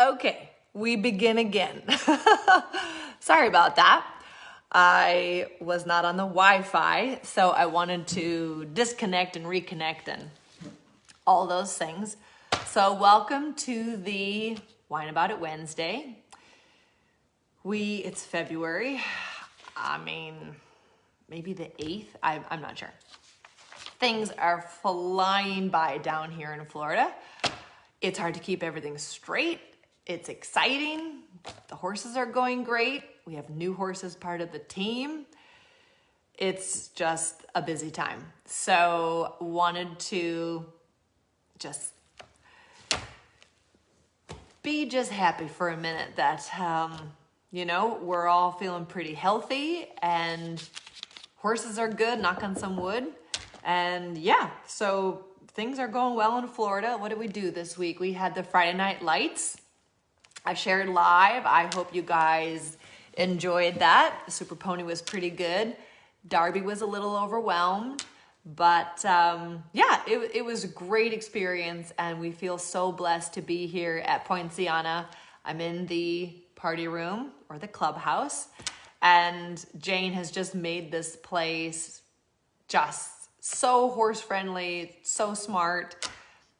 Okay, we begin again. Sorry about that. I was not on the Wi-Fi, so I wanted to disconnect and reconnect and all those things. So welcome to the Wine About It Wednesday. It's February. I mean, maybe the 8th. I'm not sure. Things are flying by down here in Florida. It's hard to keep everything straight. It's exciting. The horses are going great. We have new horses part of the team. It's just a busy time. So wanted to just be happy for a minute that, we're all feeling pretty healthy and horses are good, knock on some wood. And yeah, so things are going well in Florida. What did we do this week? We had the Friday Night Lights. I shared live. I hope you guys enjoyed that. The Super Pony was pretty good. Darby was a little overwhelmed, but it was a great experience, and we feel so blessed to be here at Poinciana. I'm in the party room, or the clubhouse, and Jane has just made this place just so horse friendly, so smart.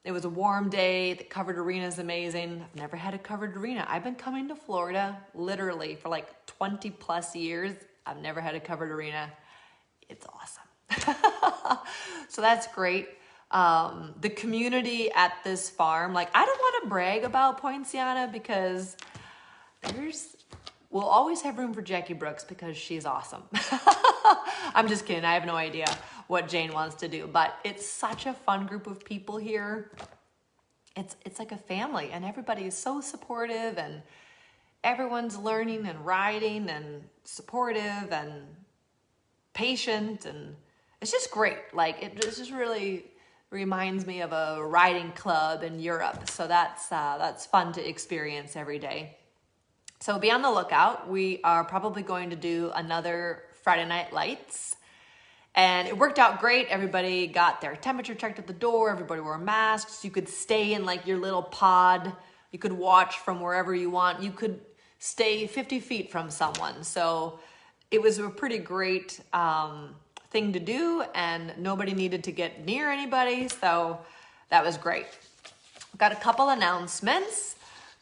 It was a warm day. The covered arena is amazing. I've never had a covered arena. I've been coming to Florida literally for like 20 plus years. I've never had a covered arena. It's awesome. So that's great. The community at this farm, I don't want to brag about Poinciana because we'll always have room for Jackie Brooks because she's awesome. I'm just kidding. I have no idea what Jane wants to do, but it's such a fun group of people here. It's like a family, and everybody is so supportive, and everyone's learning and riding and supportive and patient, and it's just great. It just really reminds me of a riding club in Europe. So that's fun to experience every day. So be on the lookout. We are probably going to do another Friday Night Lights. And it worked out great. Everybody got their temperature checked at the door. Everybody wore masks. You could stay in your little pod. You could watch from wherever you want. You could stay 50 feet from someone. So it was a pretty great thing to do, and nobody needed to get near anybody. So that was great. Got a couple announcements.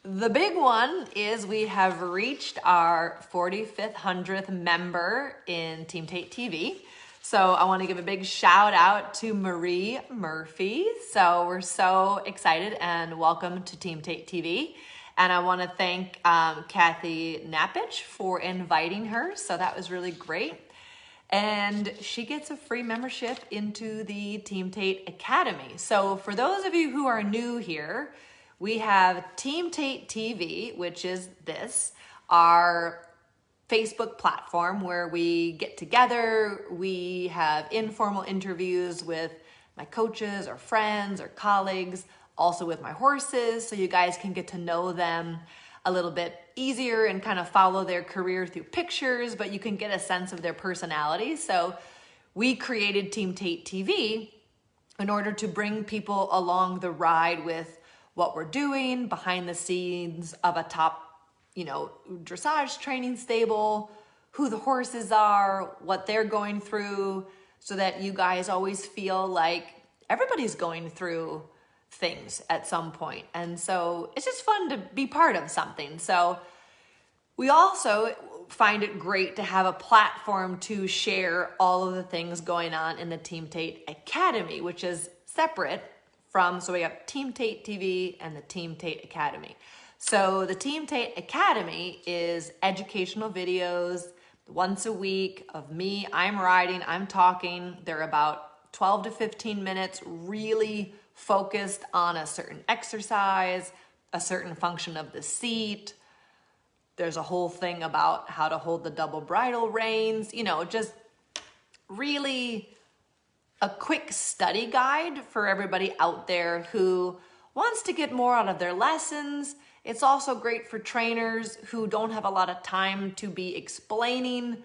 The big one is we have reached our 45th, 100th member in Team Tate TV. So I want to give a big shout out to Marie Murphy. So we're so excited, and welcome to Team Tate TV. And I want to thank Kathy Napich for inviting her. So that was really great. And she gets a free membership into the Team Tate Academy. So for those of you who are new here, we have Team Tate TV, which is our Facebook platform where we get together. We have informal interviews with my coaches or friends or colleagues, also with my horses, so you guys can get to know them a little bit easier and kind of follow their career through pictures, but you can get a sense of their personality. So we created Team Tate TV in order to bring people along the ride with what we're doing behind the scenes of a top dressage training stable, who the horses are, what they're going through, so that you guys always feel like everybody's going through things at some point. And so it's just fun to be part of something. So we also find it great to have a platform to share all of the things going on in the Team Tate Academy, which is separate from, so we have Team Tate TV and the Team Tate Academy. So the Team Tate Academy is educational videos once a week of me. I'm riding, I'm talking. They're about 12 to 15 minutes, really focused on a certain exercise, a certain function of the seat. There's a whole thing about how to hold the double bridle reins, just really a quick study guide for everybody out there who wants to get more out of their lessons. It's also great for trainers who don't have a lot of time to be explaining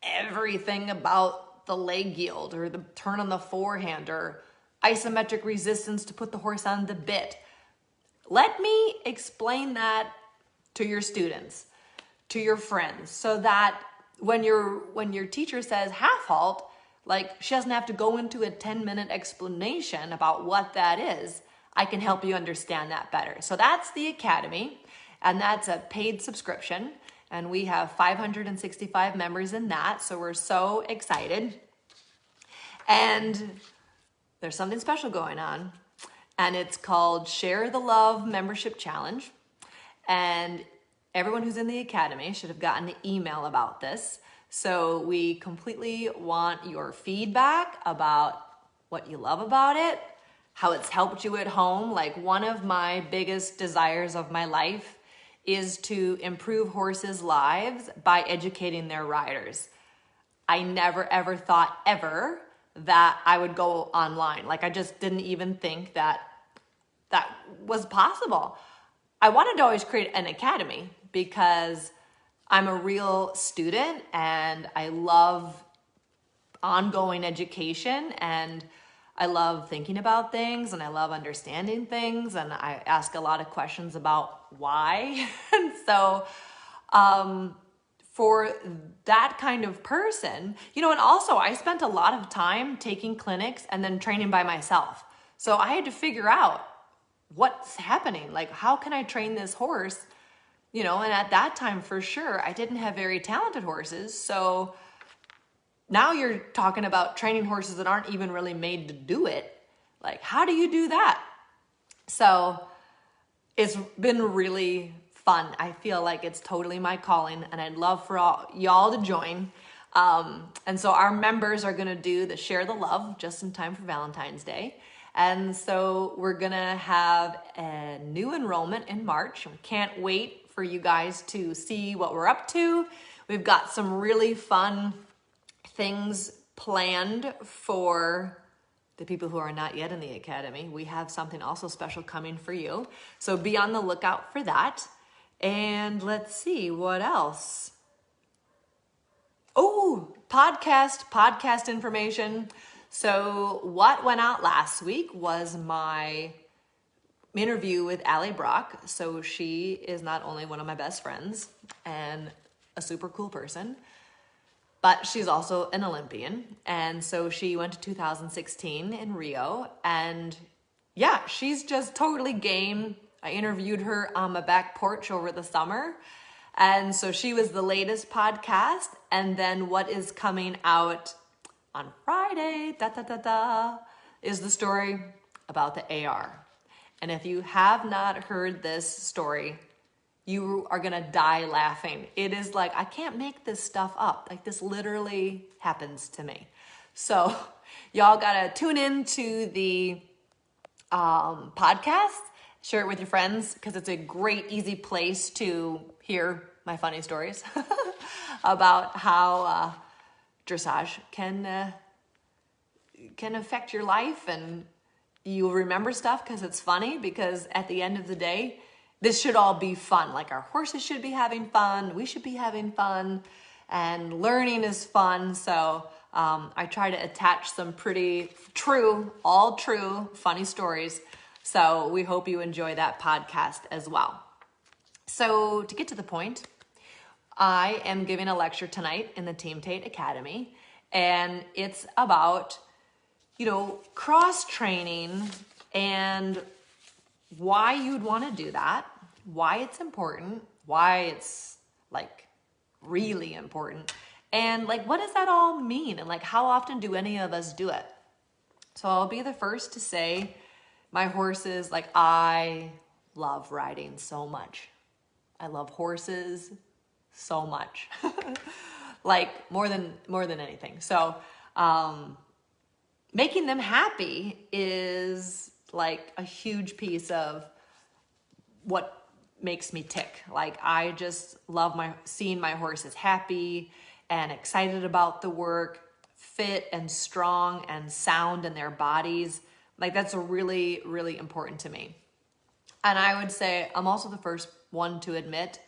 everything about the leg yield or the turn on the forehand or isometric resistance to put the horse on the bit. let me explain that to your students, to your friends, so that when your teacher says half halt, like she doesn't have to go into a 10-minute explanation about what that is. I can help you understand that better. So that's the Academy, and that's a paid subscription, and we have 565 members in that, so we're so excited. And there's something special going on, and it's called Share the Love Membership Challenge. And everyone who's in the Academy should have gotten an email about this. So we completely want your feedback about what you love about it, how it's helped you at home. Like, one of my biggest desires of my life is to improve horses' lives by educating their riders. I never ever thought ever that I would go online. Like, I just didn't even think that that was possible. I wanted to always create an academy because I'm a real student and I love ongoing education, and I love thinking about things, and I love understanding things, and I ask a lot of questions about why. And so for that kind of person, and also I spent a lot of time taking clinics and then training by myself. So I had to figure out what's happening. Like, how can I train this horse? And at that time, for sure, I didn't have very talented horses. So now you're talking about training horses that aren't even really made to do it. Like, how do you do that? So it's been really fun. I feel like it's totally my calling, and I'd love for y'all to join. And so our members are going to do the Share the Love just in time for Valentine's Day. And so we're going to have a new enrollment in March. We can't wait for you guys to see what we're up to. We've got some really fun things planned for the people who are not yet in the Academy. We have something also special coming for you. So be on the lookout for that. And let's see, what else? Oh, podcast information. So what went out last week was my interview with Allie Brock. So she is not only one of my best friends and a super cool person, but she's also an Olympian. And so she went to 2016 in Rio, and yeah, she's just totally game. I interviewed her on my back porch over the summer. And so she was the latest podcast. And then what is coming out on Friday, is the story about the AR. And if you have not heard this story, you are gonna die laughing. It is like, I can't make this stuff up. Like, this literally happens to me. So y'all gotta tune in to the podcast, share it with your friends, because it's a great, easy place to hear my funny stories about how dressage can affect your life, and you'll remember stuff because it's funny, because at the end of the day, this should all be fun. Like, our horses should be having fun. We should be having fun, and learning is fun. So I try to attach some pretty all true, funny stories. So we hope you enjoy that podcast as well. So to get to the point, I am giving a lecture tonight in the Team Tate Academy, and it's about cross-training and why you'd want to do that, why it's important, why it's like really important, and like, what does that all mean? And like, how often do any of us do it? So I'll be the first to say, my horses, like, I love riding so much. I love horses so much, like more than anything. So, making them happy is like a huge piece of what makes me tick. Like, I just love seeing my horses happy and excited about the work, fit and strong and sound in their bodies. Like, that's really, really important to me. And I would say I'm also the first one to admit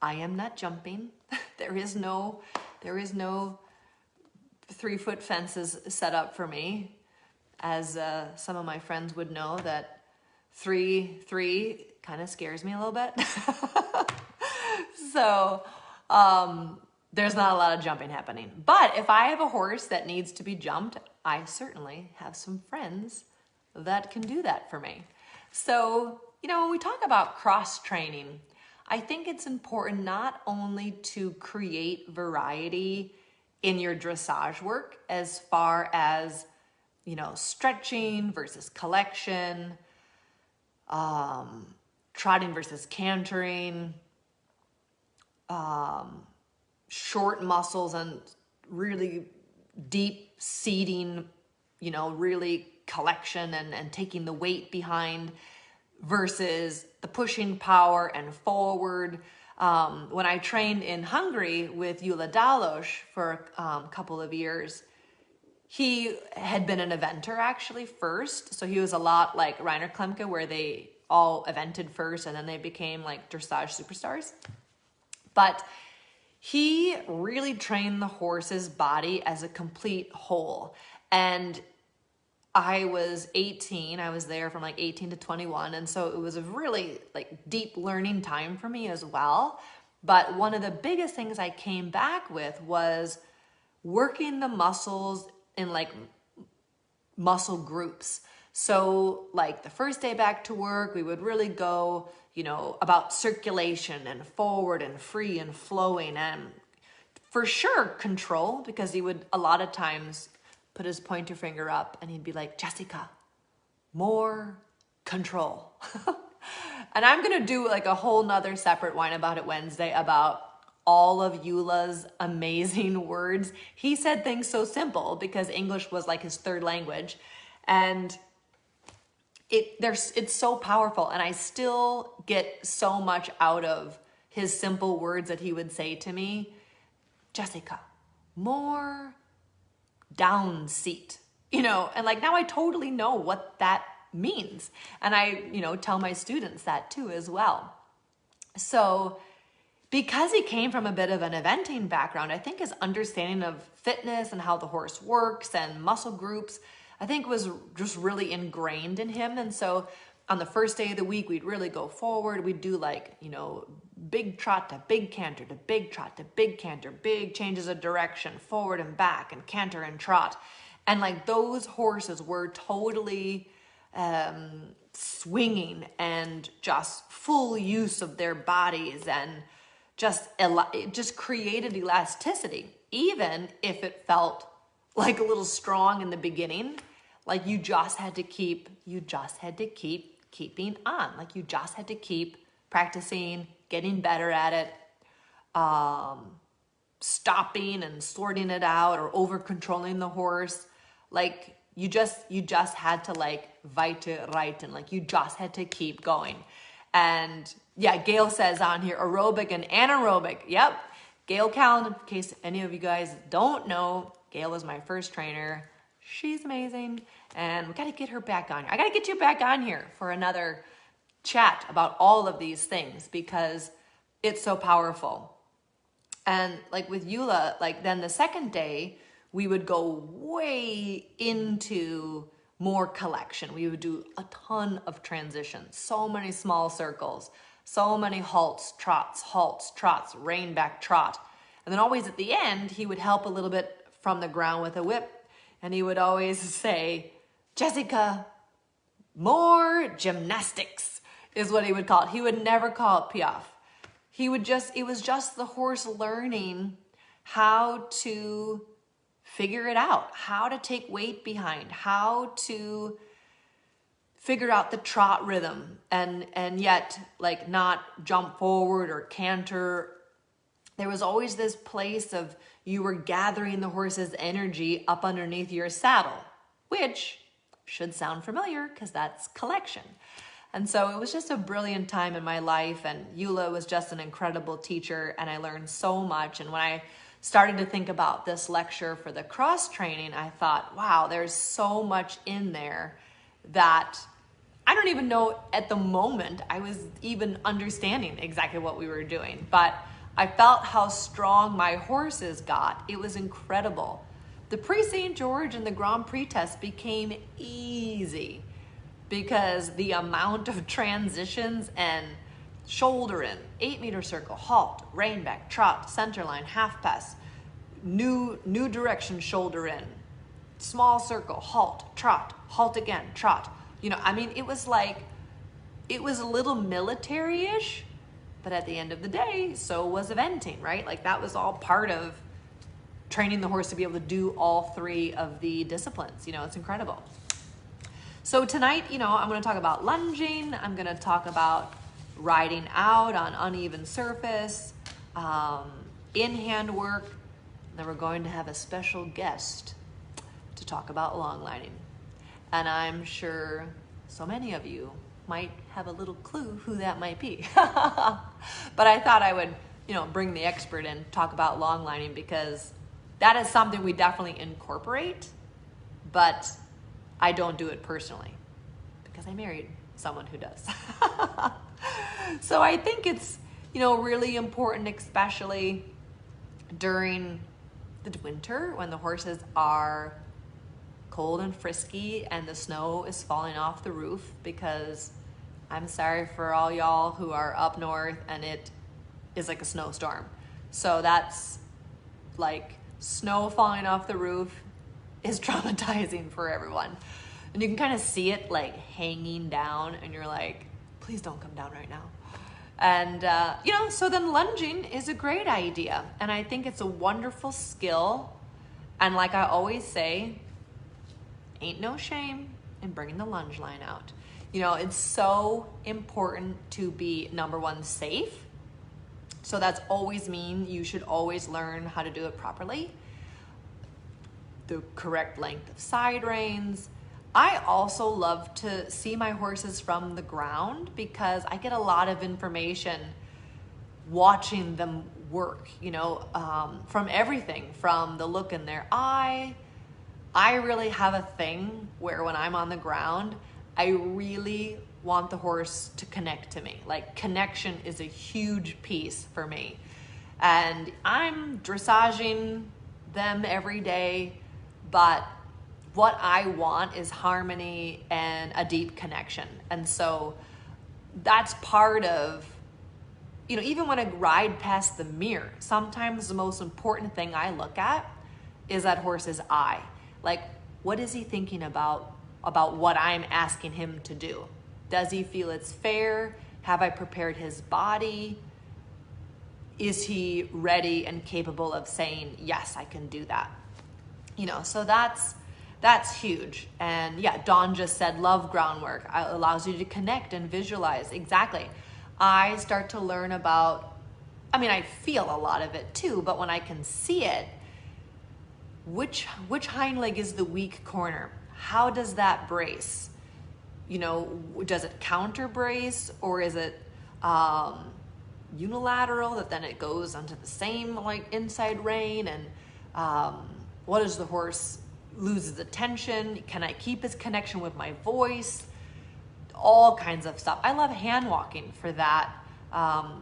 I am not jumping. There is no 3-foot fences set up for me. As some of my friends would know, that 3 kind of scares me a little bit. So there's not a lot of jumping happening. But if I have a horse that needs to be jumped, I certainly have some friends that can do that for me. So, when we talk about cross training, I think it's important not only to create variety in your dressage work as far as, stretching versus collection, trotting versus cantering, short muscles and really deep seating, really collection and taking the weight behind versus the pushing power and forward. When I trained in Hungary with Gyula Dalos for a couple of years, he had been an eventer actually first. So he was a lot like Reiner Klemke, where they all evented first and then they became like dressage superstars. But he really trained the horse's body as a complete whole. And I was 18. I was there from like 18 to 21. And so it was a really like deep learning time for me as well. But one of the biggest things I came back with was working the muscles in like muscle groups. So like the first day back to work, we would really go, about circulation and forward and free and flowing, and for sure control, because he would a lot of times put his pointer finger up and he'd be like, Jessica, more control. And I'm going to do like a whole nother separate Wine About It Wednesday about all of Gyula's amazing words. He said things so simple because English was like his third language. And it's so powerful. And I still get so much out of his simple words that he would say to me. Jessica, more down seat, and like now I totally know what that means. And I, tell my students that too as well. So because he came from a bit of an eventing background, I think his understanding of fitness and how the horse works and muscle groups, I think was just really ingrained in him. And so on the first day of the week, we'd really go forward. We'd do like, big trot to big canter to big trot to big canter, big changes of direction, forward and back and canter and trot. And like those horses were totally swinging and just full use of their bodies, and it just created elasticity, even if it felt like a little strong in the beginning. Like you just had to keep keeping on. Like you just had to keep practicing, getting better at it, stopping and sorting it out or over controlling the horse. Like you just had to like weiter reiten. Like you just had to keep going. And yeah, Gail says on here, aerobic and anaerobic. Yep. Gail Callan, in case any of you guys don't know, Gail was my first trainer. She's amazing. And we got to get her back on here. I got to get you back on here for another chat about all of these things because it's so powerful. And like with Gyula, like then the second day, we would go way into more collection. We would do a ton of transitions, so many small circles, so many halts, trots, rein back trot. And then always at the end, he would help a little bit from the ground with a whip. And he would always say, Jessica, more gymnastics is what he would call it. He would never call it piaffe. It was just the horse learning how to figure it out, how to take weight behind, how to figure out the trot rhythm and yet like not jump forward or canter. There was always this place of you were gathering the horse's energy up underneath your saddle, which should sound familiar because that's collection. And so it was just a brilliant time in my life, and Gyula was just an incredible teacher, and I learned so much. And when I started to think about this lecture for the cross training, I thought, wow, there's so much in there that I don't even know at the moment I was even understanding exactly what we were doing. But I felt how strong my horses got. It was incredible. The Prix St. George and the Grand Prix test became easy because the amount of transitions and shoulder in, 8-meter circle, halt, rein back, trot, center line, half pass, new direction, shoulder in, small circle, halt again, trot. You know, I mean, it was a little military-ish, but at the end of the day, so was eventing, right? Like that was all part of training the horse to be able to do all 3 of the disciplines. You know, it's incredible. So tonight, you know, I'm going to talk about lunging. I'm going to talk about riding out on uneven surface, in-hand work. Then we're going to have a special guest to talk about long lining. And I'm sure so many of you might have a little clue who that might be. But I thought I would, you know, bring the expert in, talk about long lining, because that is something we definitely incorporate, but I don't do it personally because I married someone who does. So I think it's, you know, really important, especially during the winter when the horses are cold and frisky and the snow is falling off the roof, because I'm sorry for all y'all who are up north and it is like a snowstorm. So that's like snow falling off the roof is traumatizing for everyone. And you can kind of see it like hanging down and you're like, please don't come down right now. And, you know, so then lunging is a great idea. And I think it's a wonderful skill. And like I always say, ain't no shame in bringing the lunge line out. You know, it's so important to be, number one, safe. So that's always mean you should always learn how to do it properly. The correct length of side reins. I also love to see my horses from the ground because I get a lot of information watching them work, you know, from everything, from the look in their eye. I really have a thing where when I'm on the ground, I really want the horse to connect to me. Like, connection is a huge piece for me. And I'm dressaging them every day, but what I want is harmony and a deep connection. And so that's part of, you know, even when I ride past the mirror, sometimes the most important thing I look at is that horse's eye. Like, what is he thinking about what I'm asking him to do? Does he feel it's fair? Have I prepared his body? Is he ready and capable of saying, yes, I can do that? You know, so that's huge. And yeah, Dawn just said, love groundwork. It allows you to connect and visualize. Exactly. I start to learn about, I mean, I feel a lot of it too, but when I can see it, which hind leg is the weak corner? How does that brace? You know, does it counter brace, or is it unilateral that then it goes onto the same like inside rein? And what does the horse loses attention? Can I keep his connection with my voice? All kinds of stuff. I love hand walking for that.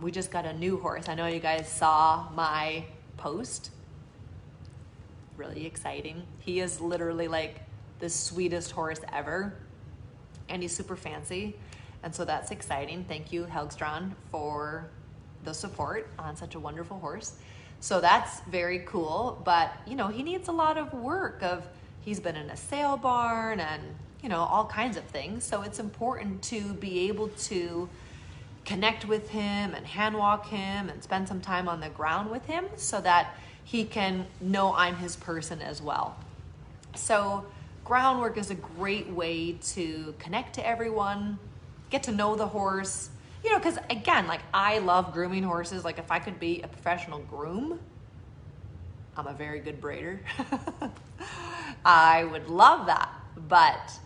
We just got a new horse. I know you guys saw my post. Really exciting. He is literally like the sweetest horse ever, and he's super fancy, and so that's exciting. Thank you, Helgstrand, for the support on such a wonderful horse. So that's very cool, but you know, he needs a lot of work. He's been in a sale barn and, you know, all kinds of things. So it's important to be able to connect with him and hand walk him and spend some time on the ground with him so that he can know I'm his person as well. So groundwork is a great way to connect to everyone, get to know the horse, you know, because again, like I love grooming horses. Like if I could be a professional groom, I'm a very good braider. I would love that, but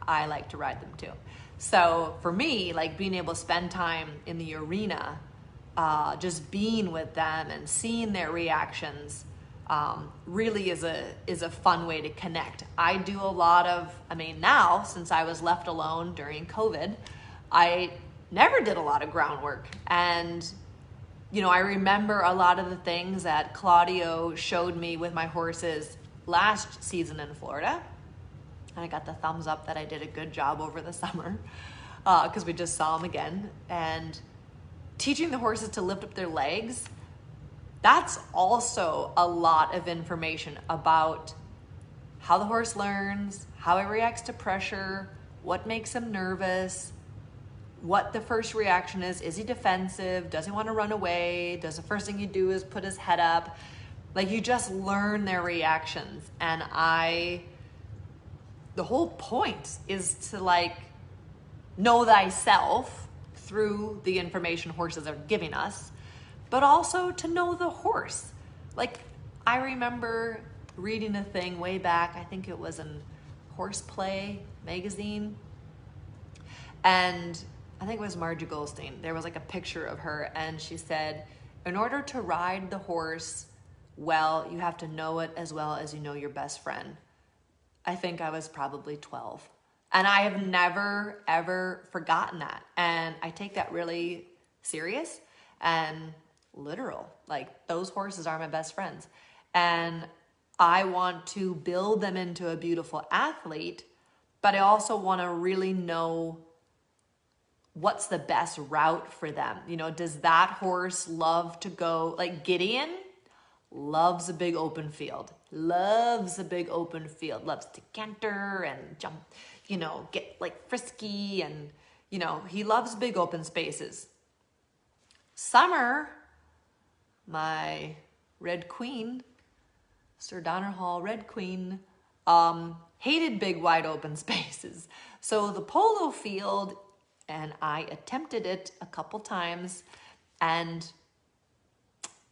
I like to ride them too. So for me, like being able to spend time in the arena, just being with them and seeing their reactions, really is a fun way to connect. I do a lot of, I mean, now since I was left alone during COVID, I never did a lot of groundwork. And, you know, I remember a lot of the things that Claudio showed me with my horses last season in Florida. And I got the thumbs up that I did a good job over the summer because we just saw them again. And teaching the horses to lift up their legs, that's also a lot of information about how the horse learns, how it reacts to pressure, what makes him nervous, what the first reaction is. Is he defensive? Does he want to run away? Does the first thing you do is put his head up? Like, you just learn their reactions. And the whole point is to like know thyself through the information horses are giving us, but also to know the horse. Like, I remember reading a thing way back, I think it was in Horseplay magazine, and I think it was Margie Goldstein. There was like a picture of her, and she said, in order to ride the horse well, you have to know it as well as you know your best friend. I think I was probably 12. And I have never, ever forgotten that. And I take that really serious and literal. Like, those horses are my best friends. And I want to build them into a beautiful athlete, but I also want to really know what's the best route for them. You know, does that horse love to go, like Gideon loves a big open field, loves to canter and jump, you know, get like frisky, and, you know, he loves big open spaces. Summer, my Red Queen, Sir Donner Hall Red Queen, hated big wide open spaces. So the polo field, and I attempted it a couple times, and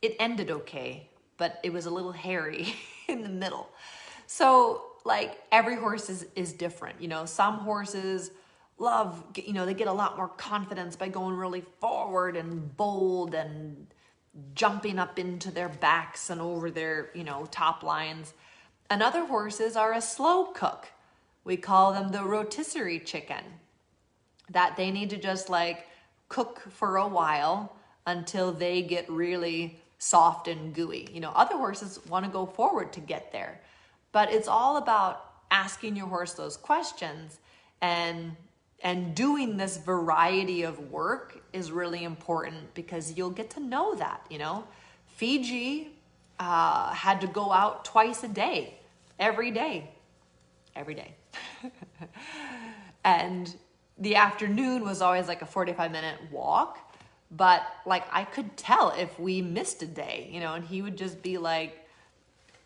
it ended okay, but it was a little hairy in the middle. So like, every horse is different. You know, some horses love, you know, they get a lot more confidence by going really forward and bold and jumping up into their backs and over their, you know, top lines. And other horses are a slow cook. We call them the rotisserie chicken, that they need to just like cook for a while until they get really soft and gooey. You know, other horses want to go forward to get there. But it's all about asking your horse those questions, and doing this variety of work is really important, because you'll get to know that, you know. Fiji had to go out twice a day, every day. And the afternoon was always like a 45-minute walk, but like, I could tell if we missed a day, you know, and he would just be like,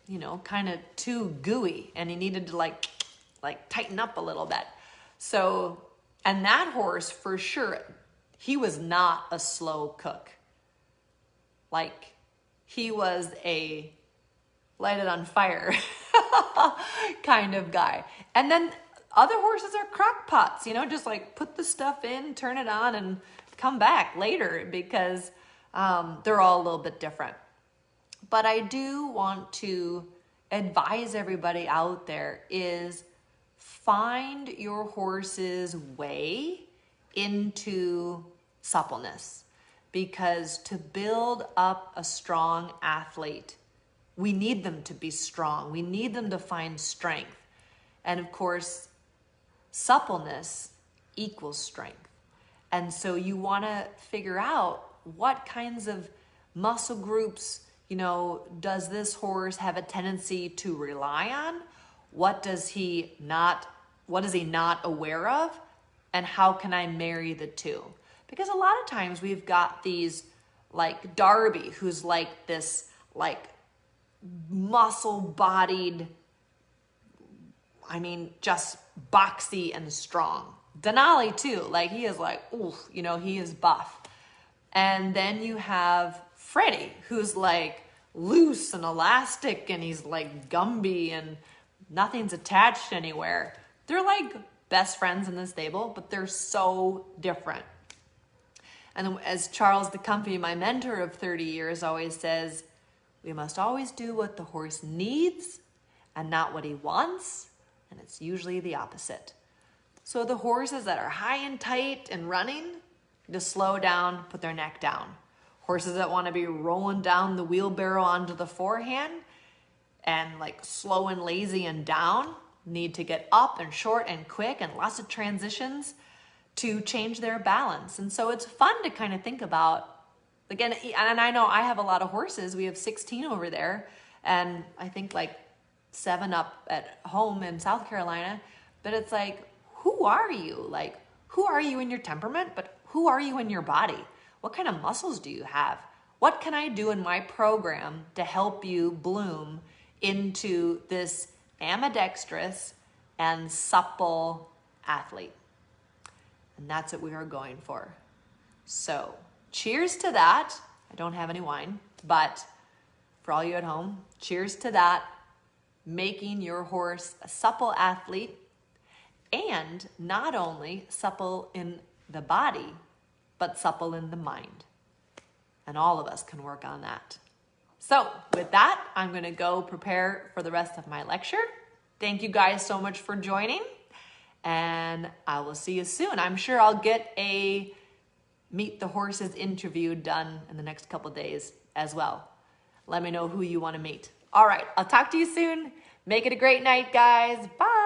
you know, kind of too gooey, and he needed to like tighten up a little bit. So, and that horse, for sure, he was not a slow cook. Like, he was a light it on fire kind of guy. And then other horses are crock pots, you know, just like put the stuff in, turn it on, and come back later, because they're all a little bit different. But I do want to advise everybody out there is find your horse's way into suppleness, because to build up a strong athlete, we need them to be strong. We need them to find strength. And of course, suppleness equals strength. And so you want to figure out what kinds of muscle groups, you know, does this horse have a tendency to rely on? What is he not aware of? And how can I marry the two? Because a lot of times we've got these, like Darby, who's like this, like muscle-bodied, I mean, just boxy and strong. Denali too, like he is like, ooh, you know, he is buff. And then you have Freddie, who's like loose and elastic, and he's like Gumby and nothing's attached anywhere. They're like best friends in the stable, but they're so different. And as Charles de Comfy, my mentor of 30 years, always says, we must always do what the horse needs and not what he wants. And it's usually the opposite. So the horses that are high and tight and running, just slow down, put their neck down. Horses that want to be rolling down the wheelbarrow onto the forehand and like slow and lazy and down, need to get up and short and quick and lots of transitions to change their balance. And so it's fun to kind of think about, again, and I know I have a lot of horses. We have 16 over there, and I think like 7 up at home in South Carolina. But it's like, who are you? Like, who are you in your temperament? But who are you in your body? What kind of muscles do you have? What can I do in my program to help you bloom into this ambidextrous and supple athlete? And that's what we are going for. So cheers to that. I don't have any wine, but for all you at home, cheers to that. Making your horse a supple athlete, and not only supple in the body, but supple in the mind. And all of us can work on that. So with that, I'm gonna go prepare for the rest of my lecture. Thank you guys so much for joining, and I will see you soon. I'm sure I'll get a Meet the Horses interview done in the next couple days as well. Let me know who you want to meet. All right, I'll talk to you soon. Make it a great night, guys. Bye.